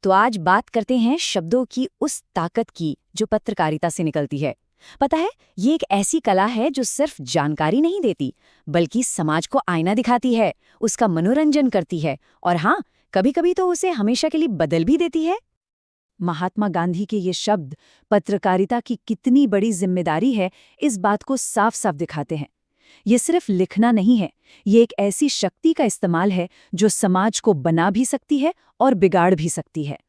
तो आज बात करते हैं शब्दों की उस ताकत की जो पत्रकारिता से निकलती है। पता है, ये एक ऐसी कला है जो सिर्फ जानकारी नहीं देती, बल्कि समाज को आईना दिखाती है, उसका मनोरंजन करती है और हाँ, कभी-कभी तो उसे हमेशा के लिए बदल भी देती है। महात्मा गांधी के ये शब्द पत्रकारिता की कितनी बड़ी जिम्मेदारी है, इस बात को साफ साफ दिखाते हैं। ये सिर्फ लिखना नहीं है, ये एक ऐसी शक्ति का इस्तेमाल है जो समाज को बना भी सकती है और बिगाड़ भी सकती है।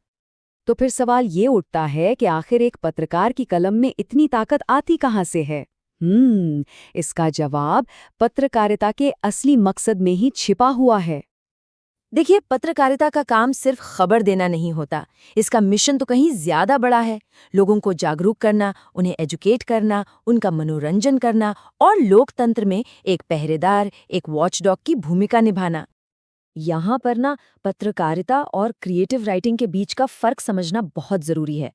तो फिर सवाल ये उठता है कि आखिर एक पत्रकार की कलम में इतनी ताकत आती कहाँ से है? इसका जवाब पत्रकारिता के असली मकसद में ही छिपा हुआ है। देखिए, पत्रकारिता का काम सिर्फ खबर देना नहीं होता, इसका मिशन तो कहीं ज्यादा बड़ा है। लोगों को जागरूक करना, उन्हें एजुकेट करना, उनका मनोरंजन करना और लोकतंत्र में एक पहरेदार, एक वॉचडॉग की भूमिका निभाना। यहाँ पर ना पत्रकारिता और क्रिएटिव राइटिंग के बीच का फर्क समझना बहुत जरूरी है।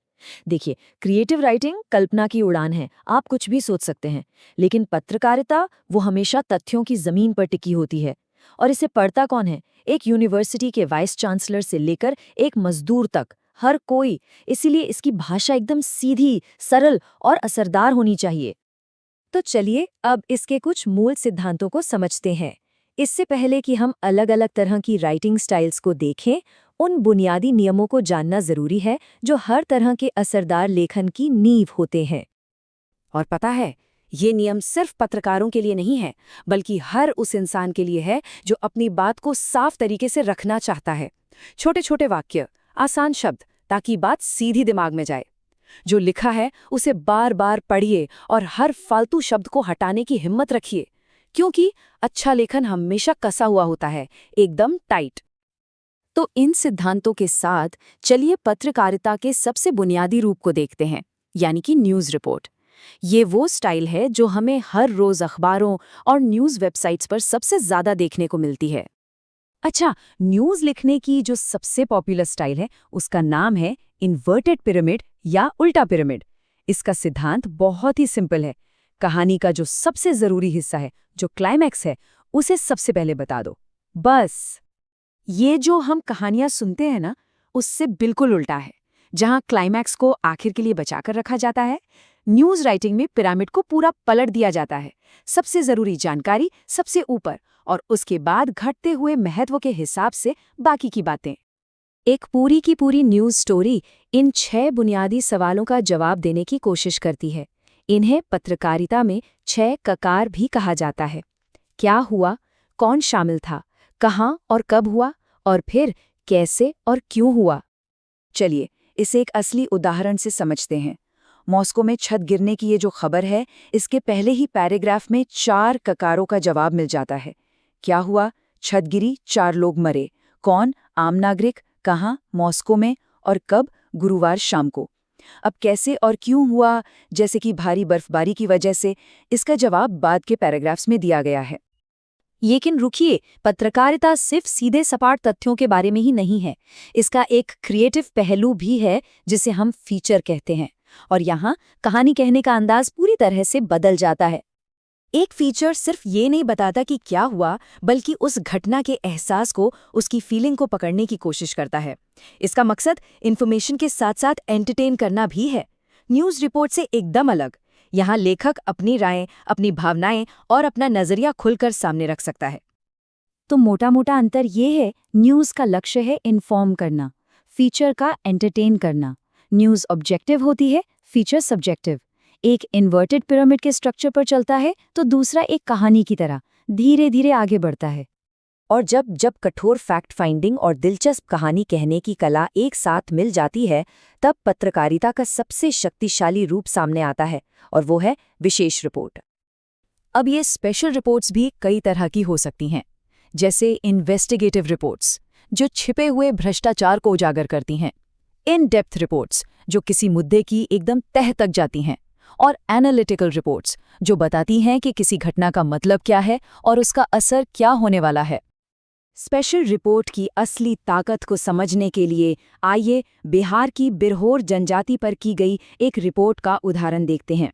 देखिए, क्रिएटिव राइटिंग कल्पना की उड़ान है, आप कुछ भी सोच सकते हैं, लेकिन पत्रकारिता वो हमेशा तथ्यों की जमीन पर टिकी होती है। और इसे पढ़ता कौन है? एक यूनिवर्सिटी के वाइस चांसलर से लेकर एक मजदूर तक, हर कोई। इसीलिए इसकी भाषा एकदम सीधी, सरल और असरदार होनी चाहिए। तो चलिए अब इसके कुछ मूल सिद्धांतों को समझते हैं। इससे पहले कि हम अलग-अलग तरह की राइटिंग स्टाइल्स को देखें, उन बुनियादी नियमों को जानना जरूरी है जो हर तरह के असरदार लेखन की नींव होते हैं। और पता है, ये नियम सिर्फ पत्रकारों के लिए नहीं है, बल्कि हर उस इंसान के लिए है जो अपनी बात को साफ तरीके से रखना चाहता है। छोटे छोटे वाक्य, आसान शब्द, ताकि बात सीधी दिमाग में जाए। जो लिखा है उसे बार बार पढ़िए और हर फालतू शब्द को हटाने की हिम्मत रखिए, क्योंकि अच्छा लेखन हमेशा कसा हुआ होता है, एकदम टाइट। तो इन सिद्धांतों के साथ चलिए पत्रकारिता के सबसे बुनियादी रूप को देखते हैं, यानी कि न्यूज़ रिपोर्ट। ये वो स्टाइल है जो हमें हर रोज अखबारों और न्यूज़ वेबसाइट्स पर सबसे ज्यादा देखने को मिलती है। अच्छा, न्यूज़ लिखने की जो सबसे पॉपुलर स्टाइल है, उसका नाम है इन्वर्टेड पिरामिड या उल्टा पिरामिड। इसका सिद्धांत बहुत ही सिंपल है। कहानी का जो सबसे जरूरी हिस्सा है, जो क्लाइमैक्स है, उसे सबसे पहले बता दो, बस। ये जो हम कहानियां सुनते हैं ना, उससे बिल्कुल उल्टा है। जहां क्लाइमैक्स को आखिर के लिए बचाकर रखा जाता है, न्यूज़ राइटिंग में पिरामिड को पूरा पलट दिया जाता है। सबसे जरूरी जानकारी सबसे ऊपर और उसके बाद घटते हुए महत्व के हिसाब से बाकी की बातें। एक पूरी की पूरी न्यूज़ स्टोरी इन 6 बुनियादी सवालों का जवाब देने की कोशिश करती है। इन्हें पत्रकारिता में 6 ककार भी कहा जाता है। क्या हुआ, कौन शामिल था, कहाँ और कब हुआ, और फिर कैसे और क्यों हुआ। चलिए इसे एक असली उदाहरण से समझते हैं। मॉस्को में छत गिरने की ये जो खबर है, इसके पहले ही पैराग्राफ में 4 ककारों का जवाब मिल जाता है। क्या हुआ? छत गिरी, 4 लोग मरे। कौन? आम नागरिक। कहाँ? मॉस्को में। और कब? गुरुवार शाम को। अब कैसे और क्यों हुआ, जैसे कि भारी बर्फबारी की वजह से, इसका जवाब बाद के पैराग्राफ्स में दिया गया है। लेकिन रुकिए, पत्रकारिता सिर्फ सीधे सपाट तथ्यों के बारे में ही नहीं है। इसका एक क्रिएटिव पहलू भी है जिसे हम फीचर कहते हैं। और यहाँ कहानी कहने का अंदाज पूरी तरह से बदल जाता है। एक फीचर सिर्फ ये नहीं बताता कि क्या हुआ, बल्कि उस घटना के एहसास को, उसकी फीलिंग को पकड़ने की कोशिश करता है। इसका मकसद इन्फॉर्मेशन के साथ साथ एंटरटेन करना भी है। न्यूज़ रिपोर्ट से एकदम अलग। यहाँ लेखक अपनी राय, अपनी भावनाएं और अपना नजरिया खुलकर सामने रख सकता है। तो मोटा मोटा अंतर ये है, न्यूज़ का लक्ष्य है इन्फॉर्म करना, फीचर का एंटरटेन करना। न्यूज़ ऑब्जेक्टिव होती है, फीचर सब्जेक्टिव। एक इन्वर्टेड पिरामिड के स्ट्रक्चर पर चलता है तो दूसरा एक कहानी की तरह धीरे धीरे आगे बढ़ता है। और जब कठोर फैक्ट फाइंडिंग और दिलचस्प कहानी कहने की कला एक साथ मिल जाती है, तब पत्रकारिता का सबसे शक्तिशाली रूप सामने आता है, और वो है विशेष रिपोर्ट। अब ये स्पेशल रिपोर्ट्स भी कई तरह की हो सकती हैं, जैसे इन्वेस्टिगेटिव रिपोर्ट्स जो छिपे हुए भ्रष्टाचार को उजागर करती हैं, इन डेप्थ रिपोर्ट्स जो किसी मुद्दे की एकदम तह तक जाती हैं, और एनालिटिकल रिपोर्ट्स जो बताती हैं कि किसी घटना का मतलब क्या है और उसका असर क्या होने वाला है। स्पेशल रिपोर्ट की असली ताकत को समझने के लिए आइए बिहार की बिरहोर जनजाति पर की गई एक रिपोर्ट का उदाहरण देखते हैं।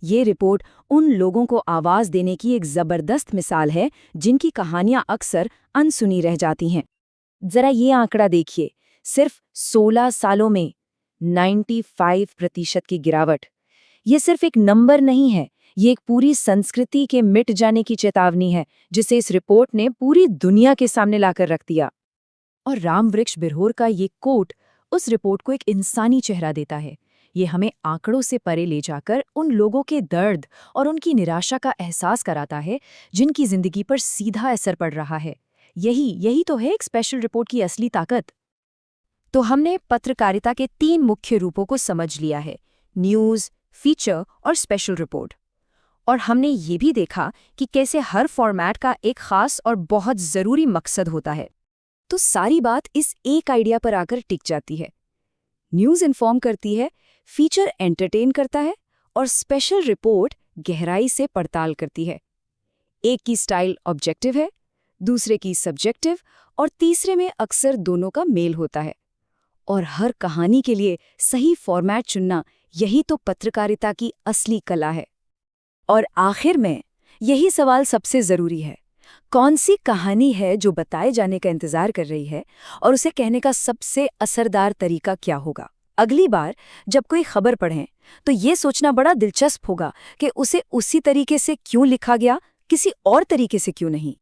ये रिपोर्ट उन लोगों को आवाज़ देने की एक ज़बरदस्त मिसाल है जिनकी कहानियां अक्सर अनसुनी रह जाती हैं। जरा ये आंकड़ा देखिए, सिर्फ 16 सालों में 95% की गिरावट। ये सिर्फ एक नंबर नहीं है, ये एक पूरी संस्कृति के मिट जाने की चेतावनी है, जिसे इस रिपोर्ट ने पूरी दुनिया के सामने लाकर रख दिया। और रामवृक्ष बिरहोर का ये कोट उस रिपोर्ट को एक इंसानी चेहरा देता है। ये हमें आंकड़ों से परे ले जाकर उन लोगों के दर्द और उनकी निराशा का एहसास कराता है जिनकी जिंदगी पर सीधा असर पड़ रहा है। यही तो है एक स्पेशल रिपोर्ट की असली ताकत। तो हमने पत्रकारिता के 3 मुख्य रूपों को समझ लिया है, न्यूज़, फीचर और स्पेशल रिपोर्ट। और हमने ये भी देखा कि कैसे हर फॉर्मेट का एक खास और बहुत ज़रूरी मकसद होता है। तो सारी बात इस एक आइडिया पर आकर टिक जाती है। न्यूज़ इन्फॉर्म करती है, फीचर एंटरटेन करता है और स्पेशल रिपोर्ट गहराई से पड़ताल करती है। एक की स्टाइल ऑब्जेक्टिव है, दूसरे की सब्जेक्टिव और तीसरे में अक्सर दोनों का मेल होता है। और हर कहानी के लिए सही फॉर्मेट चुनना, यही तो पत्रकारिता की असली कला है। और आखिर में यही सवाल सबसे ज़रूरी है, कौन सी कहानी है जो बताए जाने का इंतज़ार कर रही है और उसे कहने का सबसे असरदार तरीका क्या होगा? अगली बार जब कोई खबर पढ़ें तो ये सोचना बड़ा दिलचस्प होगा कि उसे उसी तरीके से क्यों लिखा गया, किसी और तरीके से क्यों नहीं।